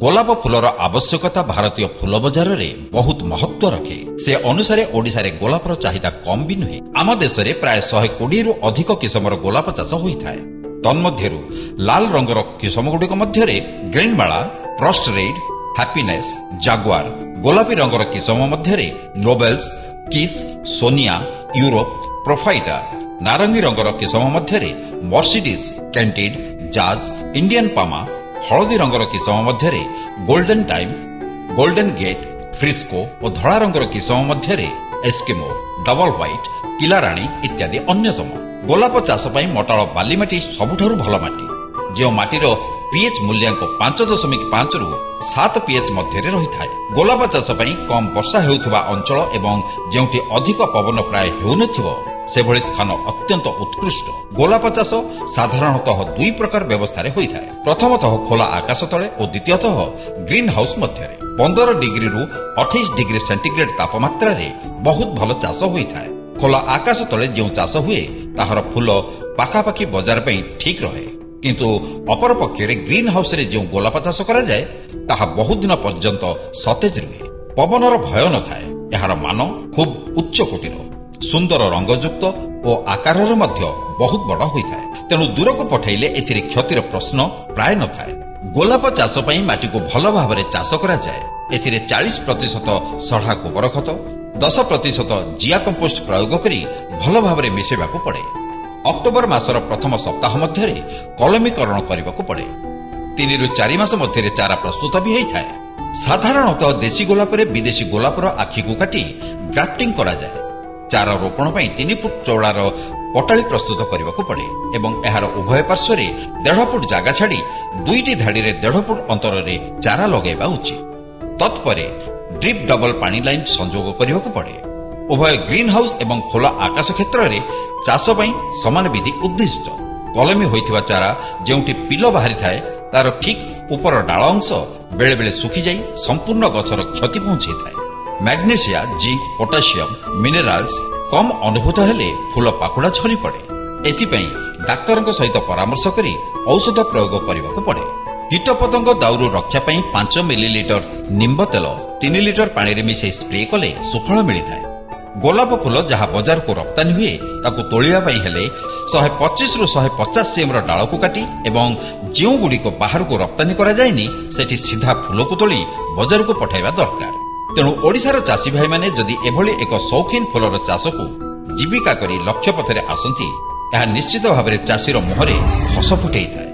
ଗୋଲାପ ଫୁଲର ଆବଶ୍ୟକତା ଭାରତୀୟ ଫୁଲ ବଜାରରେ ବହୁତ ମହତ୍ୱ ରଖେ। ସେ ଅନୁସାରେ ଓଡ଼ିଶାରେ ଗୋଲାପର ଚାହିଦା କମ୍ ବି ନୁହେଁ। ଆମ ଦେଶରେ ପ୍ରାୟ 120ରୁ ଅଧିକ କିସମର ଗୋଲାପ ଚାଷ ହୋଇଥାଏ। ତନ୍ମଧ୍ୟରୁ ଲାଲ ରଙ୍ଗର କିସମଗୁଡ଼ିକ ମଧ୍ୟରେ ଗ୍ରୀନମାଳା, ଫ୍ରଷ୍ଟ ରେଡ୍, ହ୍ୟାପିନେସ୍, ଜାଗୁଆର। ଗୋଲାପୀ ରଙ୍ଗର କିସମ ମଧ୍ୟରେ ନୋବେଲ୍ସ, କିସ୍, ସୋନିଆ, ୟୁରୋପ, ପ୍ରୋଫାଇଟା। ନାରଙ୍ଗୀ ରଙ୍ଗର କିସମ ମଧ୍ୟରେ ମର୍ସିଡିଜ୍, କ୍ୟାଣ୍ଟିଡ୍, ଜାଜ୍, ଇଣ୍ଡିଆନ୍ ପାମା। ହଳଦୀ ରଙ୍ଗର କିସମ ମଧ୍ୟରେ ଗୋଲ୍ଡେନ ଟାଇମ୍, ଗୋଲ୍ଡେନ ଗେଟ୍, ଫ୍ରିସ୍କୋ ଓ ଧଳା ରଙ୍ଗର କିସମ ମଧ୍ୟରେ ଏସ୍କିମୋ, ଡବଲ ହ୍ୱାଇଟ୍, କିଲାରାଣୀ ଇତ୍ୟାଦି ଅନ୍ୟତମ। ଗୋଲାପ ଚାଷ ପାଇଁ ମଟାଳ ବାଲି ମାଟି ସବୁଠାରୁ ଭଲ ମାଟି, ଯେଉଁ ମାଟିର ପିଏଚ୍ ମୂଲ୍ୟାଙ୍କ 5.5ରୁ 7 ପିଏଚ୍ ମଧ୍ୟରେ ରହିଥାଏ। ଗୋଲାପ ଚାଷ ପାଇଁ କମ୍ ବର୍ଷା ହେଉଥିବା ଅଞ୍ଚଳ ଏବଂ ଯେଉଁଠି ଅଧିକ ପବନ ପ୍ରାୟ ହେଉନଥିବ ସେଭଳି ସ୍ଥାନ ଅତ୍ୟନ୍ତ ଉତ୍କୃଷ୍ଟ। ଗୋଲାପ ଚାଷ ସାଧାରଣତଃ ଦୁଇ ପ୍ରକାର ବ୍ୟବସ୍ଥାରେ ହୋଇଥାଏ। ପ୍ରଥମତଃ ଖୋଲା ଆକାଶ ତଳେ ଓ ଦ୍ୱିତୀୟତଃ ଗ୍ରୀନ୍ ହାଉସ୍ ମଧ୍ୟରେ। 15 ଡିଗ୍ରୀରୁ 28 ଡିଗ୍ରୀ ସେଣ୍ଟିଗ୍ରେଡ୍ ତାପମାତ୍ରାରେ ବହୁତ ଭଲ ଚାଷ ହୋଇଥାଏ। ଖୋଲା ଆକାଶ ତଳେ ଯେଉଁ ଚାଷ ହୁଏ ତାହାର ଫୁଲ ପାଖାପାଖି ବଜାର ପାଇଁ ଠିକ୍ ରହେ, କିନ୍ତୁ ଅପରପକ୍ଷରେ ଗ୍ରୀନ୍ ହାଉସ୍ରେ ଯେଉଁ ଗୋଲାପ ଚାଷ କରାଯାଏ ତାହା ବହୁତ ଦିନ ପର୍ଯ୍ୟନ୍ତ ସତେଜ ରୁହେ। ପବନର ଭୟ ନଥାଏ। ଏହାର ମାନ ଖୁବ୍ ଉଚ୍ଚ କୋଟିର, ସୁନ୍ଦର ରଙ୍ଗଯୁକ୍ତ ଓ ଆକାରରେ ମଧ୍ୟ ବହୁତ ବଡ଼ ହୋଇଥାଏ। ତେଣୁ ଦୂରକୁ ପଠାଇଲେ ଏଥିରେ କ୍ଷତିର ପ୍ରଶ୍ନ ପ୍ରାୟ ନଥାଏ। ଗୋଲାପ ଚାଷ ପାଇଁ ମାଟିକୁ ଭଲ ଭାବରେ ଚାଷ କରାଯାଏ। ଏଥିରେ 40% ସଢ଼ା ଗୋବର ଖତ, 10% ଜିଆ କମ୍ପୋଷ୍ଟ ପ୍ରୟୋଗ କରି ଭଲ ଭାବରେ ମିଶାଇବାକୁ ପଡ଼େ। ଅକ୍ଟୋବର ମାସର ପ୍ରଥମ ସପ୍ତାହ ମଧ୍ୟରେ କଲମୀକରଣ କରିବାକୁ ପଡ଼େ। 3ରୁ 4 ମାସ ମଧ୍ୟରେ ଚାରା ପ୍ରସ୍ତୁତ ବି ହୋଇଥାଏ। ସାଧାରଣତଃ ଦେଶୀ ଗୋଲାପରେ ବିଦେଶୀ ଗୋଲାପର ଆଖିକୁ କାଟି ଗ୍ରାଫ୍ଟିଂ କରାଯାଏ। ଚାରା ରୋପଣ ପାଇଁ 3 ଫୁଟ ଚଉଡ଼ାର ପଟାଳି ପ୍ରସ୍ତୁତ କରିବାକୁ ପଡ଼େ ଏବଂ ଏହାର ଉଭୟ ପାର୍ଶ୍ୱରେ 1.5 ଫୁଟ ଜାଗା ଛାଡ଼ି 2ଟି ଧାଡ଼ିରେ 1.5 ଫୁଟ ଅନ୍ତରରେ ଚାରା ଲଗାଇବା ଉଚିତ। ତତ୍ପରେ ଡ୍ରିପ୍ ଡବଲ ପାଣି ଲାଇନ୍ ସଂଯୋଗ କରିବାକୁ ପଡ଼େ। ଉଭୟ ଗ୍ରୀନ୍ ହାଉସ୍ ଏବଂ ଖୋଲା ଆକାଶ କ୍ଷେତ୍ରରେ ଚାଷ ପାଇଁ ସମାନ ବିଧି ଉଦ୍ଦିଷ୍ଟ। କଲମୀ ହୋଇଥିବା ଚାରା ଯେଉଁଠି ପିଲ ବାହାରିଥାଏ ତାର ଠିକ୍ ଉପର ଡାଳ ଅଂଶ ବେଳେବେଳେ ଶୁଖିଯାଇ ସମ୍ପୂର୍ଣ୍ଣ ଗଛର କ୍ଷତି ପହଞ୍ଚାଇଥାଏ। ମ୍ୟାଗ୍ନେସିଆ, ଜିଙ୍କ୍, ପୋଟାସିୟମ୍, ମିନେରାଲ୍ସ କମ୍ ଅନୁଭୂତ ହେଲେ ଫୁଲ ପାଖୁଡ଼ା ଝରି ପଡ଼େ। ଏଥିପାଇଁ ଡାକ୍ତରଙ୍କ ସହିତ ପରାମର୍ଶ କରି ଔଷଧ ପ୍ରୟୋଗ କରିବାକୁ ପଡ଼େ। କୀଟପତଙ୍ଗ ଦାଉରୁ ରକ୍ଷା ପାଇଁ 5 ମିଲିଲିଟର ନିମ୍ବ ତେଲ 3 ଲିଟର ପାଣିରେ ମିଶାଇ ସ୍ପ୍ରେ କଲେ ସୁଫଳ ମିଳିଥାଏ। ଗୋଲାପ ଫୁଲ ଯାହା ବଜାରକୁ ରପ୍ତାନୀ ହୁଏ ତାକୁ ତୋଳିବା ପାଇଁ ହେଲେ 125ରୁ 150 cmର ଡାଳକୁ କାଟି ଏବଂ ଯେଉଁଗୁଡ଼ିକ ବାହାରକୁ ରପ୍ତାନୀ କରାଯାଏନି ସେଠି ସିଧା ଫୁଲକୁ ତୋଳି ବଜାରକୁ ପଠାଇବା ଦରକାର। ତେଣୁ ଓଡ଼ିଶାର ଚାଷୀ ଭାଇମାନେ ଯଦି ଏଭଳି ଏକ ସୌଖିନ ଫୁଲର ଚାଷକୁ ଜୀବିକା କରି ଲକ୍ଷ୍ୟ ପଥରେ ଆସନ୍ତି, ଏହା ନିଶ୍ଚିତ ଭାବରେ ଚାଷୀର ମୁହଁରେ ହସ ଫୁଟାଇଥାଏ।